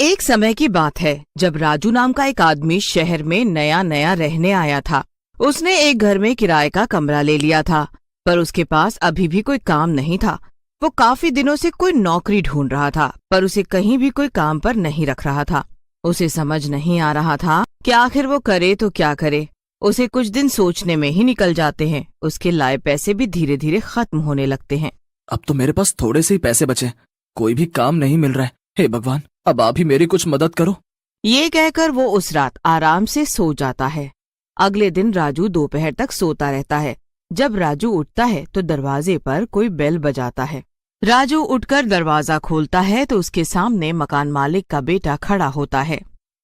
एक समय की बात है जब राजू नाम का एक आदमी शहर में नया नया रहने आया था। उसने एक घर में किराए का कमरा ले लिया था, पर उसके पास अभी भी कोई काम नहीं था। वो काफी दिनों से कोई नौकरी ढूंढ रहा था, पर उसे कहीं भी कोई काम पर नहीं रख रहा था। उसे समझ नहीं आ रहा था कि आखिर वो करे तो क्या करे। उसे कुछ दिन सोचने में ही निकल जाते हैं। उसके लाए पैसे भी धीरे धीरे खत्म होने लगते हैं। अब तो मेरे पास थोड़े से ही पैसे बचे, कोई भी काम नहीं मिल रहा है। हे भगवान, अब आप ही मेरी कुछ मदद करो। ये कहकर वो उस रात आराम से सो जाता है। अगले दिन राजू दोपहर तक सोता रहता है। जब राजू उठता है तो दरवाजे पर कोई बेल बजाता है। राजू उठकर दरवाजा खोलता है तो उसके सामने मकान मालिक का बेटा खड़ा होता है।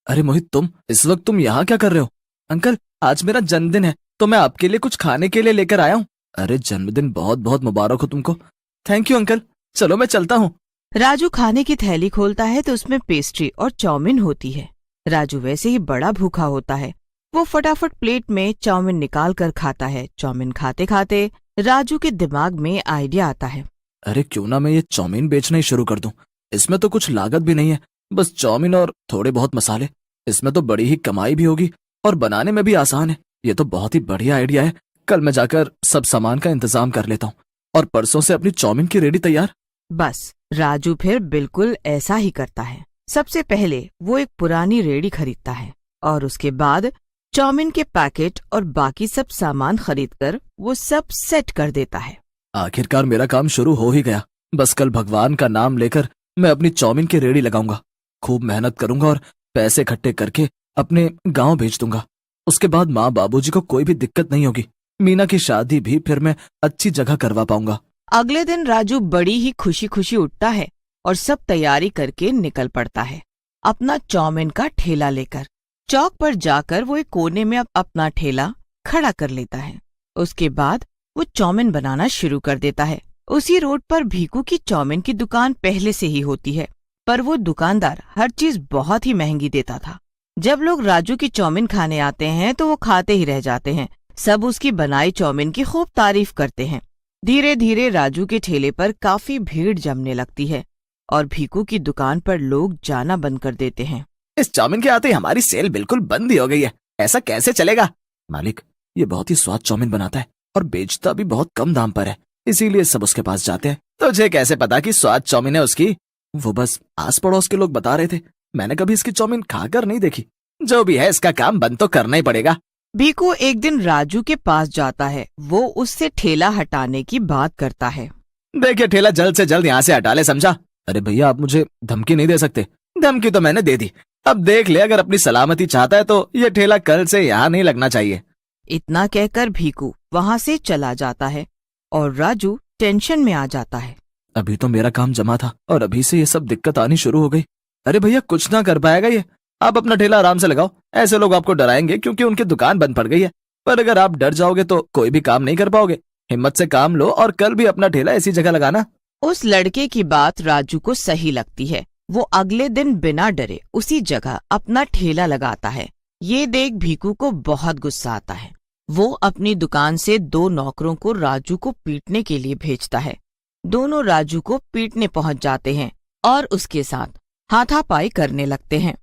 अरे मोहित, इस वक्त तुम यहाँ क्या कर रहे हो? अंकल, आज मेरा जन्मदिन है तो मैं आपके लिए कुछ खाने के लिए लेकर आया हूँ। अरे जन्मदिन बहुत बहुत मुबारक हो तुमको। थैंक यू अंकल, चलो मैं चलता हूँ। राजू खाने की थैली खोलता है तो उसमें पेस्ट्री और चाउमीन होती है। राजू वैसे ही बड़ा भूखा होता है। वो फटाफट प्लेट में चाउमीन निकाल कर खाता है। चाउमीन खाते खाते राजू के दिमाग में आइडिया आता है। अरे क्यों ना मैं ये चाउमीन बेचना ही शुरू कर दूं। इसमें तो कुछ लागत भी नहीं है, बस चाउमीन और थोड़े बहुत मसाले। इसमें तो बड़ी ही कमाई भी होगी और बनाने में भी आसान है। ये तो बहुत ही बढ़िया आइडिया है। कल मैं जाकर सब सामान का इंतजाम कर लेता हूँ और परसों से अपनी चाउमीन की रेडी तैयार। बस राजू फिर बिल्कुल ऐसा ही करता है। सबसे पहले वो एक पुरानी रेडी खरीदता है और उसके बाद चाउमीन के पैकेट और बाकी सब सामान खरीदकर वो सब सेट कर देता है। आखिरकार मेरा काम शुरू हो ही गया। बस कल भगवान का नाम लेकर मैं अपनी चाउमीन की रेडी लगाऊंगा। खूब मेहनत करूंगा और पैसे इकट्ठे करके अपने गांव भेज दूंगा। उसके बाद माँ बाबूजी को कोई भी दिक्कत नहीं होगी। मीना की शादी भी फिर मैं अच्छी जगह करवा पाऊंगा। अगले दिन राजू बड़ी ही खुशी खुशी उठता है और सब तैयारी करके निकल पड़ता है अपना चाउमीन का ठेला लेकर। चौक पर जाकर वो एक कोने में अपना ठेला खड़ा कर लेता है। उसके बाद वो चाउमीन बनाना शुरू कर देता है। उसी रोड पर भीकू की चाउमीन की दुकान पहले से ही होती है, पर वो दुकानदार हर चीज बहुत ही महंगी देता था। जब लोग राजू की चाउमीन खाने आते हैं तो वो खाते ही रह जाते हैं। सब उसकी बनाई चाउमीन की खूब तारीफ करते हैं। धीरे धीरे राजू के ठेले पर काफी भीड़ जमने लगती है और भीकू की दुकान पर लोग जाना बंद कर देते हैं। इस चाउमीन के आते ही हमारी सेल बिल्कुल बंद ही हो गई है। ऐसा कैसे चलेगा? मालिक, ये बहुत ही स्वाद चाउमीन बनाता है और बेचता भी बहुत कम दाम पर है, इसीलिए सब उसके पास जाते हैं। तुझे कैसे पता कि स्वाद चाउमीन है उसकी? वो बस आस पड़ोस के लोग बता रहे थे। मैंने कभी इसकी चाउमीन खाकर नहीं देखी। जो भी है, इसका काम बंद तो करना ही पड़ेगा। भीकू एक दिन राजू के पास जाता है। वो उससे ठेला हटाने की बात करता है। देखिए, ठेला जल्द से जल्द यहाँ से हटा ले, समझा? अरे भैया, आप मुझे धमकी नहीं दे सकते। धमकी तो मैंने दे दी। अब देख ले, अगर अपनी सलामती चाहता है तो ये ठेला कल से यहाँ नहीं लगना चाहिए। इतना कहकर भीकू वहाँ से चला जाता है और राजू टेंशन में आ जाता है। अभी तो मेरा काम जमा था और अभी से ये सब दिक्कत आनी शुरू हो गई। अरे भैया, कुछ ना कर पाएगा ये। आप अपना ठेला आराम से लगाओ। ऐसे लोग आपको डराएंगे क्योंकि उनकी दुकान बंद पड़ गई है, पर अगर आप डर जाओगे तो कोई भी काम नहीं कर पाओगे। हिम्मत से काम लो और कल भी अपना ठेला ऐसी जगह लगाना। उस लड़के की बात राजू को सही लगती है। वो अगले दिन बिना डरे उसी जगह अपना ठेला लगाता है। ये देख भीकू को बहुत गुस्सा आता है। वो अपनी दुकान से 2 नौकरों को राजू को पीटने के लिए भेजता है। दोनों राजू को पीटने पहुंच जाते हैं और उसके साथ हाथापाई करने लगते हैं।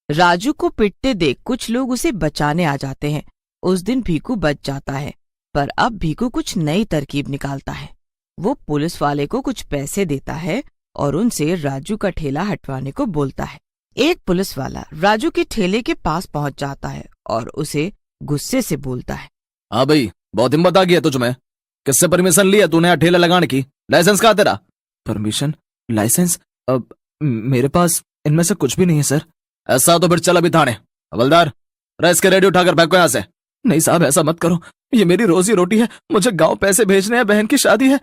राजू को पीटते देख कुछ लोग उसे बचाने आ जाते हैं। उस दिन भीकू बच जाता है, पर अब भीकू कुछ नई तरकीब निकालता है। वो पुलिस वाले को कुछ पैसे देता है और उनसे राजू का ठेला हटवाने को बोलता है। एक पुलिस वाला राजू के ठेले के पास पहुंच जाता है और उसे गुस्से से बोलता है। हाँ भाई, बहुत हिम्मत आ गई है तुझमें। किससे परमिशन लिया तूने यहाँ ठेला लगाने की? लाइसेंस कहाँ तेरा? Permission, licence? अब मेरे पास इनमें से कुछ भी नहीं है सर। ऐसा तो फिर चल अभी थाने। हवलदार, रेस के रेडी उठाकर फेंको यहाँ से। नहीं साहब, ऐसा मत करो, ये मेरी रोजी रोटी है। मुझे गांव पैसे भेजने हैं, बहन की शादी है।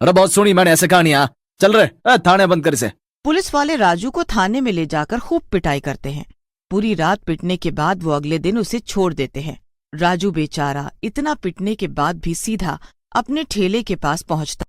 अरे बहुत सुनी मैंने, ऐसे कहा नहीं। यहाँ चल रहे, थाने बंद कर इसे। पुलिस वाले राजू को थाने में ले जाकर खूब पिटाई करते हैं। पूरी रात पिटने के बाद वो अगले दिन उसे छोड़ देते हैं। राजू बेचारा इतना पिटने के बाद भी सीधा अपने ठेले के पास पहुंचता।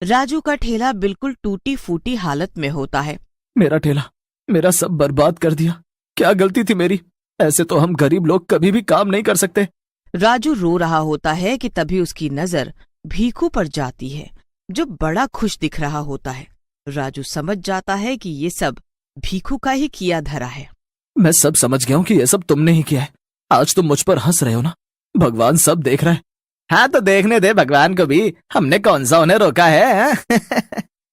राजू का ठेला बिल्कुल टूटी फूटी हालत में होता है। मेरा ठेला, मेरा सब बर्बाद कर दिया। क्या गलती थी मेरी? ऐसे तो हम गरीब लोग कभी भी काम नहीं कर सकते। राजू रो रहा होता है कि तभी उसकी नजर भीकू पर जाती है, जो बड़ा खुश दिख रहा होता है। राजू समझ जाता है कि ये सब भीखू का ही किया धरा है। मैं सब समझ गया हूँ कि ये सब तुमने ही किया है। आज तुम मुझ पर हंस रहे हो ना, भगवान सब देख रहा है। हाँ तो देखने दे भगवान को भी, हमने कौन सा उन्हें रोका है।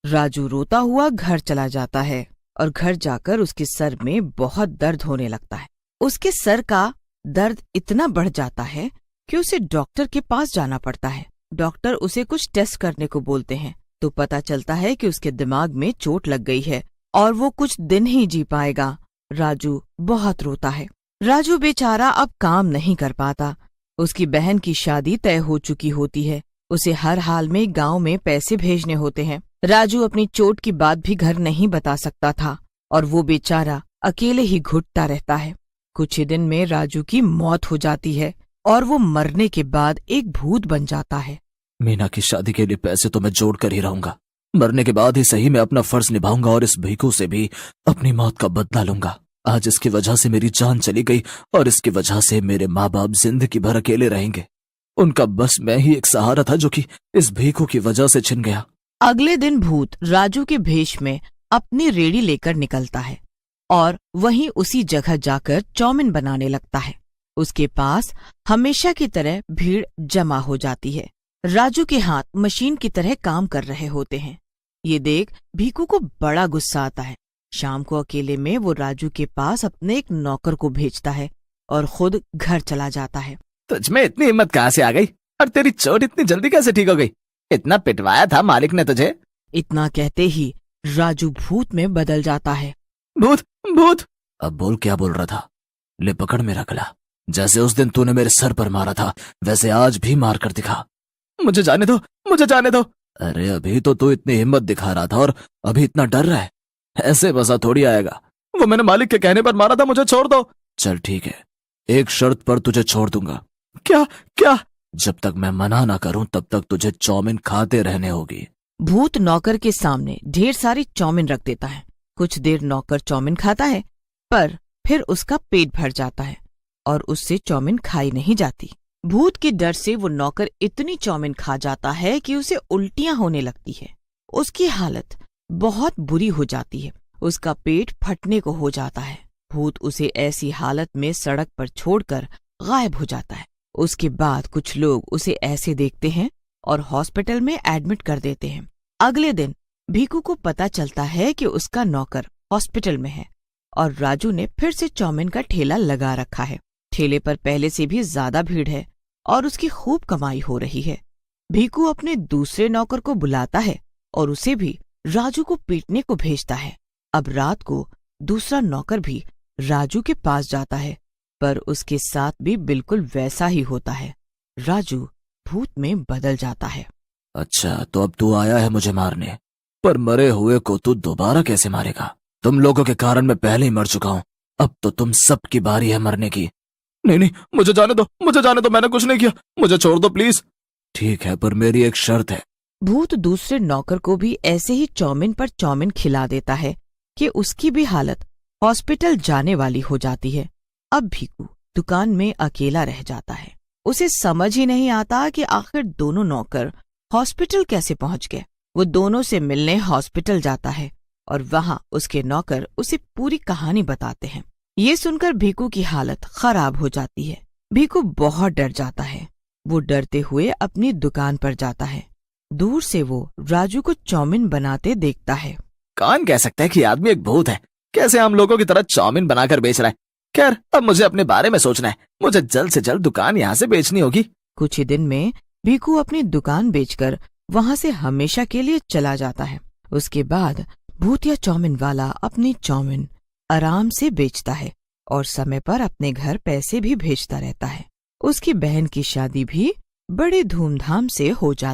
राजू रोता हुआ घर चला जाता है और घर जाकर उसके सर में बहुत दर्द होने लगता है। उसके सर का दर्द इतना बढ़ जाता है कि उसे डॉक्टर के पास जाना पड़ता है। डॉक्टर उसे कुछ टेस्ट करने को बोलते हैं तो पता चलता है कि उसके दिमाग में चोट लग गई है और वो कुछ दिन ही जी पाएगा। राजू बहुत रोता है। राजू बेचारा अब काम नहीं कर पाता। उसकी बहन की शादी तय हो चुकी होती है। उसे हर हाल में गांव में पैसे भेजने होते हैं। राजू अपनी चोट की बात भी घर नहीं बता सकता था और वो बेचारा अकेले ही घुटता रहता है। कुछ ही दिन में राजू की मौत हो जाती है और वो मरने के बाद एक भूत बन जाता है। मीना की शादी के लिए पैसे तो मैं जोड़ कर ही रहूंगा। मरने के बाद ही सही मैं अपना फर्ज निभाऊंगा और इस भीखू से भी अपनी मौत का बदला लूंगा। आज इसकी वजह से मेरी जान चली गई और इसकी वजह से मेरे माँ बाप जिंदगी भर अकेले रहेंगे। उनका बस मैं ही एक सहारा था जो कि इस भीखू की वजह से छिन गया। अगले दिन भूत राजू के भेष में अपनी रेड़ी लेकर निकलता है और वहीं उसी जगह जाकर चौमिन बनाने लगता है। उसके पास हमेशा की तरह भीड़ जमा हो जाती है। राजू के हाथ मशीन की तरह काम कर रहे होते हैं। ये देख भीखू को बड़ा गुस्सा आता है। शाम को अकेले में वो राजू के पास अपने एक नौकर को भेजता है और खुद घर चला जाता है। तुझमें इतनी हिम्मत कहाँ से आ गई और तेरी चोट इतनी जल्दी कैसे ठीक हो गई? इतना पिटवाया था मालिक ने तुझे। इतना कहते ही राजू भूत में बदल जाता है। भूत भूत, अब बोल क्या बोल रहा था? ले पकड़ मेरा गला। जैसे उस दिन तूने मेरे सर पर मारा था वैसे आज भी मार कर दिखा। मुझे जाने दो, मुझे जाने दो। अरे अभी तो तू इतनी हिम्मत दिखा रहा था और अभी इतना डर रहा है। ऐसे बसा थोड़ी आएगा। वो मैंने मालिक के कहने पर मारा था, मुझे छोड़ दो। चल ठीक है, एक शर्त पर तुझे छोड़ दूंगा। क्या क्या? जब तक मैं मना ना करूं तब तक तुझे चौमिन खाते रहने होगी। भूत नौकर के सामने ढेर सारी चौमिन रख देता है। कुछ देर नौकर चौमिन खाता है पर फिर उसका पेट भर जाता है और उससे चौमिन खाई नहीं जाती। भूत के डर से वो नौकर इतनी चौमिन खा जाता है कि उसे उल्टियां होने लगती है। उसकी हालत बहुत बुरी हो जाती है। उसका पेट फटने को हो जाता है। भूत उसे ऐसी हालत में सड़क पर छोड़कर गायब हो जाता है। उसके बाद कुछ लोग उसे ऐसे देखते हैं और हॉस्पिटल में एडमिट कर देते हैं। अगले दिन भीखू को पता चलता है कि उसका नौकर हॉस्पिटल में है और राजू ने फिर से चौमिन का ठेला लगा रखा है। ठेले पर पहले से भी ज्यादा भीड़ है और उसकी खूब कमाई हो रही है। भीखू अपने दूसरे नौकर को बुलाता है और उसे भी राजू को पीटने को भेजता है। अब रात को दूसरा नौकर भी राजू के पास जाता है पर उसके साथ भी बिल्कुल वैसा ही होता है। राजू भूत में बदल जाता है। अच्छा तो अब तू आया है मुझे मारने, पर मरे हुए को तू दोबारा कैसे मारेगा? तुम लोगों के कारण मैं पहले ही मर चुका हूँ। अब तो तुम सबकी बारी है मरने की। नहीं नहीं, मुझे जाने दो, मुझे जाने दो। मैंने कुछ नहीं किया, मुझे छोड़ दो प्लीज। ठीक है पर मेरी एक शर्त है। भूत दूसरे नौकर को भी ऐसे ही चौमिन पर चौमिन खिला देता है कि उसकी भी हालत हॉस्पिटल जाने वाली हो जाती है। अब भीखू दुकान में अकेला रह जाता है। उसे समझ ही नहीं आता कि आखिर दोनों नौकर हॉस्पिटल कैसे पहुंच गए। वो दोनों से मिलने हॉस्पिटल जाता है और वहां उसके नौकर उसे पूरी कहानी बताते हैं। ये सुनकर भीखू की हालत खराब हो जाती है। भीखू बहुत डर जाता है। वो डरते हुए अपनी दुकान पर जाता है। दूर से वो राजू को चौमिन बनाते देखता है। कौन कह सकता है कि आदमी एक भूत है? कैसे हम लोगों की तरह चौमिन बनाकर बेच रहा है? खैर अब मुझे अपने बारे में सोचना है। मुझे जल्द से जल्द दुकान यहाँ से बेचनी होगी। कुछ ही दिन में भीखू अपनी दुकान बेचकर वहां से हमेशा के लिए चला जाता है। उसके बाद भूतिया चौमिन वाला अपनी चौमिन आराम से बेचता है और समय पर अपने घर पैसे भी भेजता रहता है। उसकी बहन की शादी भी बड़े धूमधाम से हो जाती